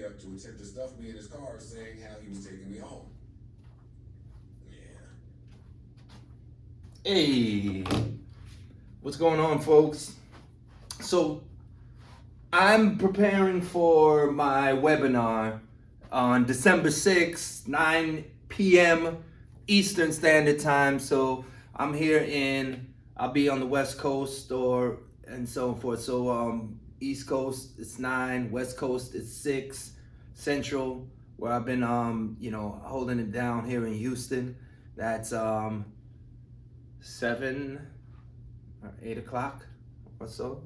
up to attempt to stuff me in his car, saying how he was taking me home. Yeah. Hey, what's going on, folks? So, I'm preparing for my webinar on December 6th, 9 p.m. Eastern Standard Time. So, I'll be on the West Coast and so forth. So, East Coast, it's 9, West Coast, it's 6, Central, where I've been, holding it down here in Houston. That's, 7 or 8 o'clock or so.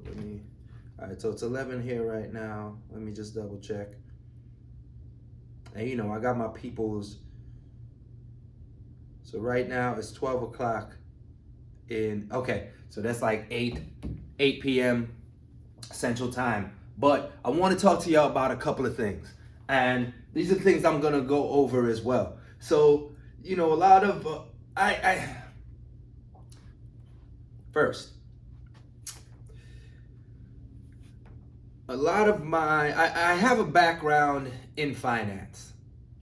All right, so it's 11 here right now. Let me just double check. And I got my peoples. So right now it's 12 o'clock okay, so that's like 8 p.m. Central Time. But I want to talk to y'all about a couple of things. And these are things I'm going to go over as well. So, a lot of, first, a lot of I have a background in finance.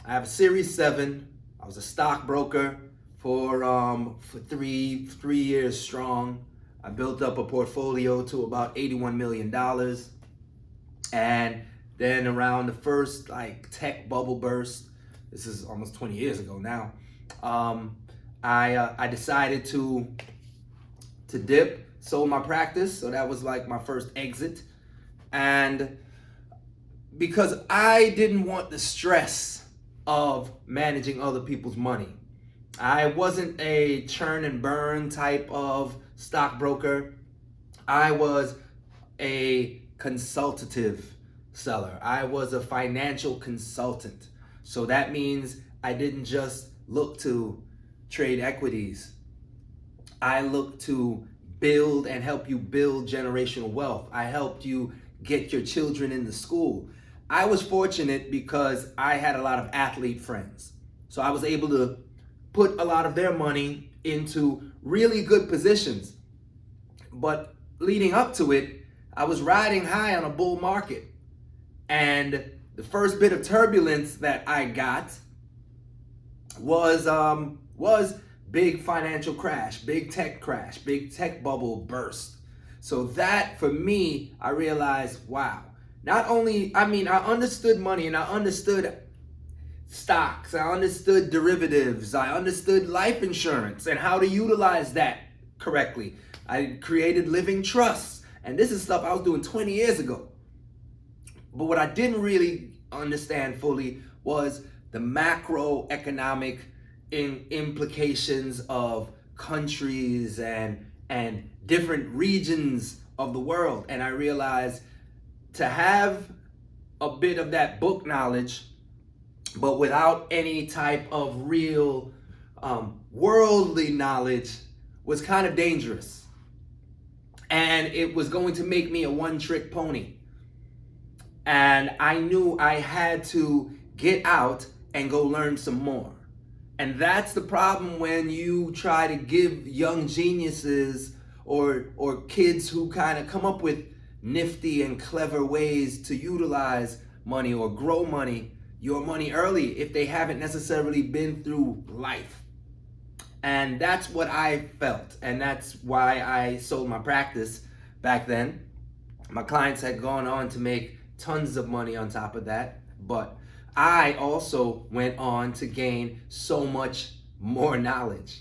I have a Series 7. I was a stockbroker for 3 years strong. I built up a portfolio to about $81 million. And then around the first tech bubble burst, this is almost 20 years ago now, I decided to dip, sold my practice. So that was my first exit. And because I didn't want the stress of managing other people's money. I wasn't a churn and burn type of stockbroker. I was a consultative seller. I was a financial consultant. So that means I didn't just look to trade equities. I looked to build and help you build generational wealth. I helped you get your children into school. I was fortunate because I had a lot of athlete friends. So I was able to put a lot of their money into really good positions. But leading up to it, I was riding high on a bull market. And the first bit of turbulence that I got was big financial crash, big tech bubble burst. So that, for me, I realized, wow. I understood money and I understood stocks, I understood derivatives, I understood life insurance and how to utilize that correctly. I created living trusts, and this is stuff I was doing 20 years ago. But what I didn't really understand fully was the macroeconomic implications of countries and different regions of the world. And I realized to have a bit of that book knowledge, but without any type of real worldly knowledge, was kind of dangerous. And it was going to make me a one-trick pony. And I knew I had to get out and go learn some more. And that's the problem when you try to give young geniuses or kids who kind of come up with nifty and clever ways to utilize money or grow your money early if they haven't necessarily been through life. And that's what I felt. And that's why I sold my practice back then. My clients had gone on to make tons of money on top of that. But I also went on to gain so much more knowledge,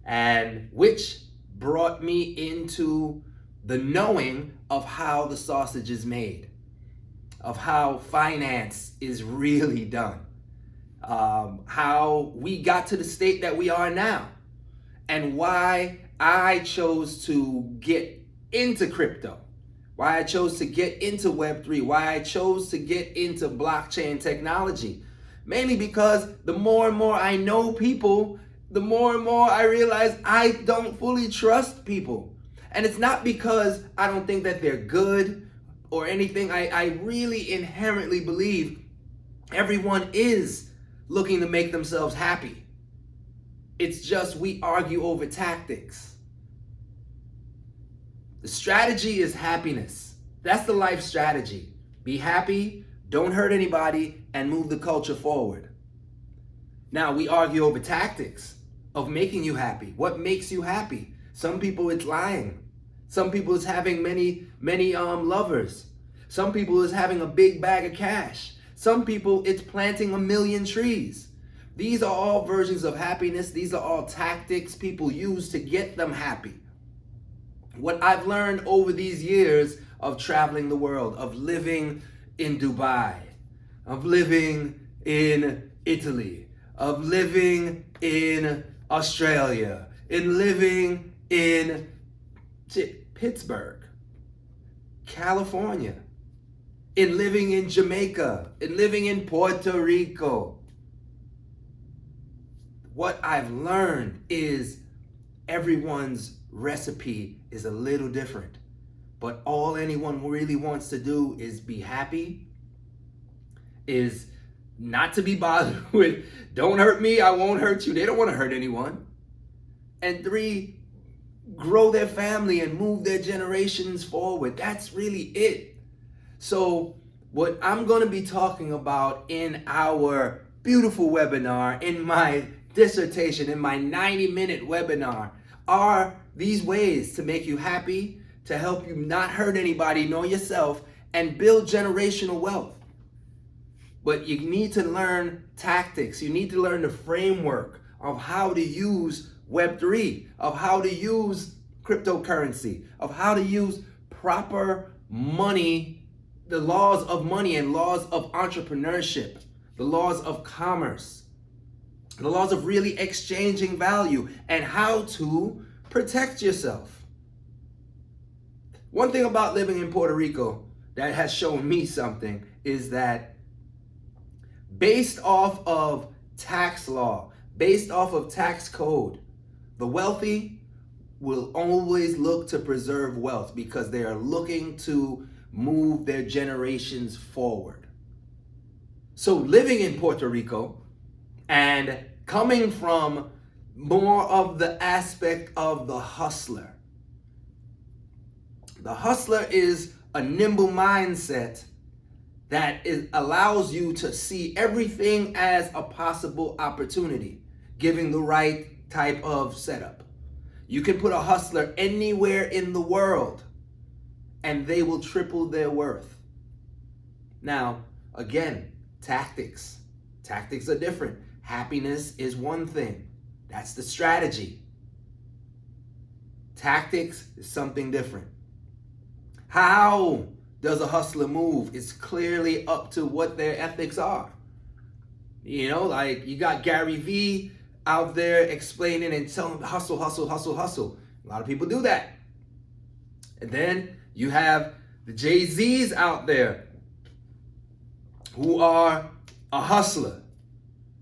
and which brought me into the knowing of how the sausage is made, of how finance is really done, how we got to the state that we are now, and why I chose to get into crypto, why I chose to get into Web3, why I chose to get into blockchain technology. Mainly because the more and more I know people, the more and more I realize I don't fully trust people. And it's not because I don't think that they're good or anything. I really inherently believe everyone is looking to make themselves happy. It's just we argue over tactics. The strategy is happiness. That's the life strategy. Be happy, don't hurt anybody, and move the culture forward. Now, we argue over tactics of making you happy. What makes you happy? Some people it's lying. Some people it's having many lovers. Some people it's having a big bag of cash. Some people it's planting 1,000,000 trees. These are all versions of happiness. These are all tactics people use to get them happy. What I've learned over these years of traveling the world, of living in Dubai, of living in Italy, of living in Australia, in living in Pittsburgh, California, in living in Jamaica, in living in Puerto Rico. What I've learned is everyone's recipe is a little different, but all anyone really wants to do is be happy, is not to be bothered with, don't hurt me, I won't hurt you. They don't want to hurt anyone. And 3, grow their family and move their generations forward. That's really it. So what I'm going to be talking about in our beautiful webinar, in my dissertation, in my 90-minute webinar, are these ways to make you happy, to help you not hurt anybody nor yourself, and build generational wealth. But you need to learn tactics. You need to learn the framework of how to use Web3, of how to use cryptocurrency, of how to use proper money, the laws of money and laws of entrepreneurship, the laws of commerce, the laws of really exchanging value, and how to protect yourself. One thing about living in Puerto Rico that has shown me something is that based off of tax law, based off of tax code, the wealthy will always look to preserve wealth because they are looking to move their generations forward. So living in Puerto Rico and coming from more of the aspect of the hustler. The hustler is a nimble mindset that allows you to see everything as a possible opportunity, giving the right type of setup. You can put a hustler anywhere in the world and they will triple their worth. Now, again, tactics. Tactics are different. Happiness is one thing. That's the strategy. Tactics is something different. How does a hustler move? It's clearly up to what their ethics are. You know, like you got Gary Vee out there explaining and telling hustle, hustle, hustle, hustle. A lot of people do that. And then you have the Jay-Z's out there who are a hustler.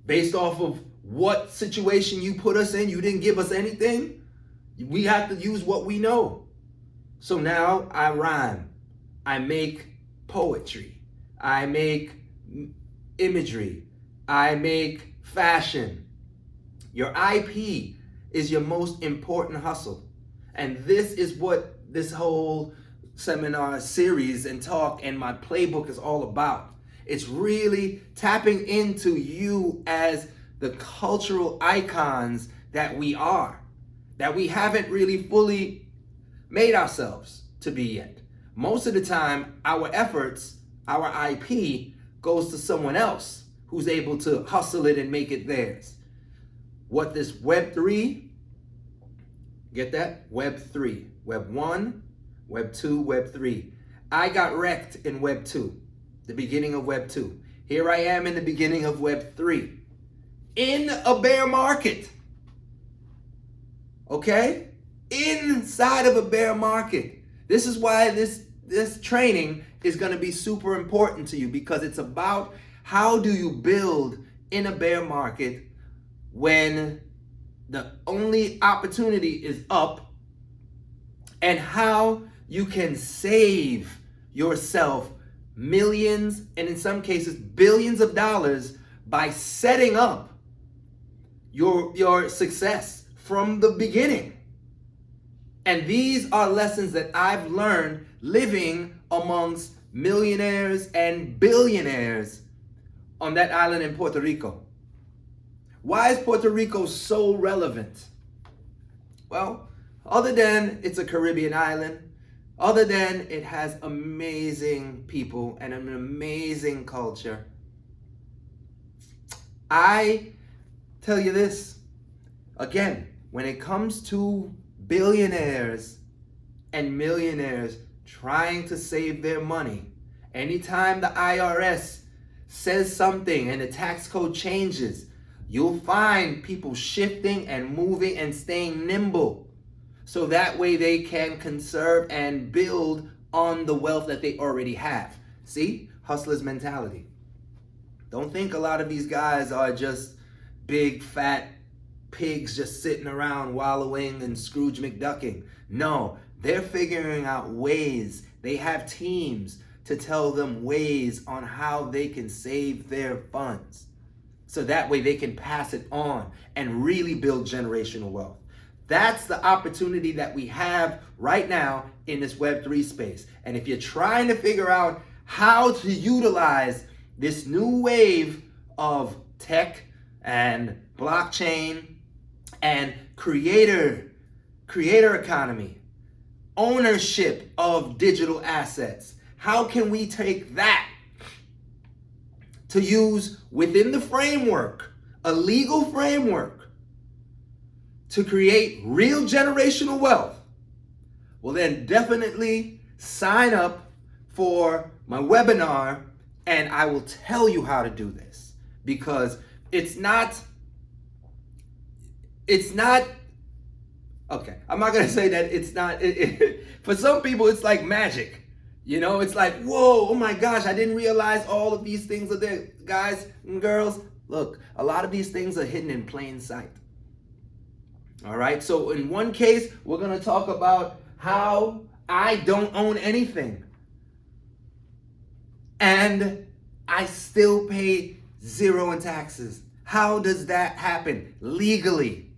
Based off of what situation you put us in, you didn't give us anything. We have to use what we know. So now I rhyme. I make poetry. I make imagery. I make fashion. Your IP is your most important hustle. And this is what this whole seminar series and talk and my playbook is all about. It's really tapping into you as the cultural icons that we are, that we haven't really fully made ourselves to be yet. Most of the time, our efforts, our IP goes to someone else who's able to hustle it and make it theirs. What this Web3, get that? Web3, Web 1, Web 2, Web 3. I got wrecked in Web 2, the beginning of Web 2. Here I am in the beginning of Web 3. In a bear market. Okay? Inside of a bear market. This is why this training is going to be super important to you, because it's about how do you build in a bear market when the only opportunity is up, and how you can save yourself millions and in some cases billions of dollars by setting up your success from the beginning. And these are lessons that I've learned living amongst millionaires and billionaires on that island in Puerto Rico. Why is Puerto Rico so relevant? Well, other than it's a Caribbean island, other than it has amazing people and an amazing culture, I tell you this, again, when it comes to billionaires and millionaires trying to save their money, anytime the IRS says something and the tax code changes, you'll find people shifting and moving and staying nimble. So that way they can conserve and build on the wealth that they already have. See? Hustler's mentality. Don't think a lot of these guys are just big fat pigs just sitting around wallowing and Scrooge McDucking. No, they're figuring out ways. They have teams to tell them ways on how they can save their funds. So that way they can pass it on and really build generational wealth. That's the opportunity that we have right now in this Web3 space. And if you're trying to figure out how to utilize this new wave of tech and blockchain and creator economy, ownership of digital assets, how can we take that to use within the framework, a legal framework, to create real generational wealth? Well, then definitely sign up for my webinar and I will tell you how to do this, because it's not, okay, I'm not gonna say that it's not, for some people it's like magic. You know, it's like, whoa, oh my gosh, I didn't realize all of these things are there. Guys and girls, look, a lot of these things are hidden in plain sight. All right, so in one case, we're gonna talk about how I don't own anything and I still pay zero in taxes. How does that happen legally?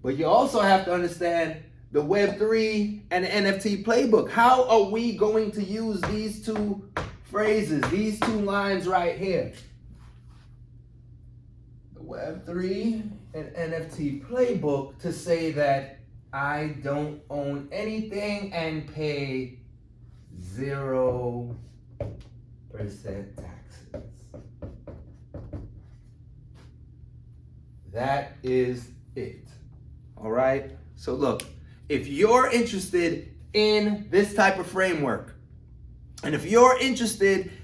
But you also have to understand the Web3 and the NFT playbook. How are we going to use these two phrases, these two lines right here? The Web3 and NFT playbook to say that I don't own anything and pay 0% taxes. That is it. All right? So look, if you're interested in this type of framework, and if you're interested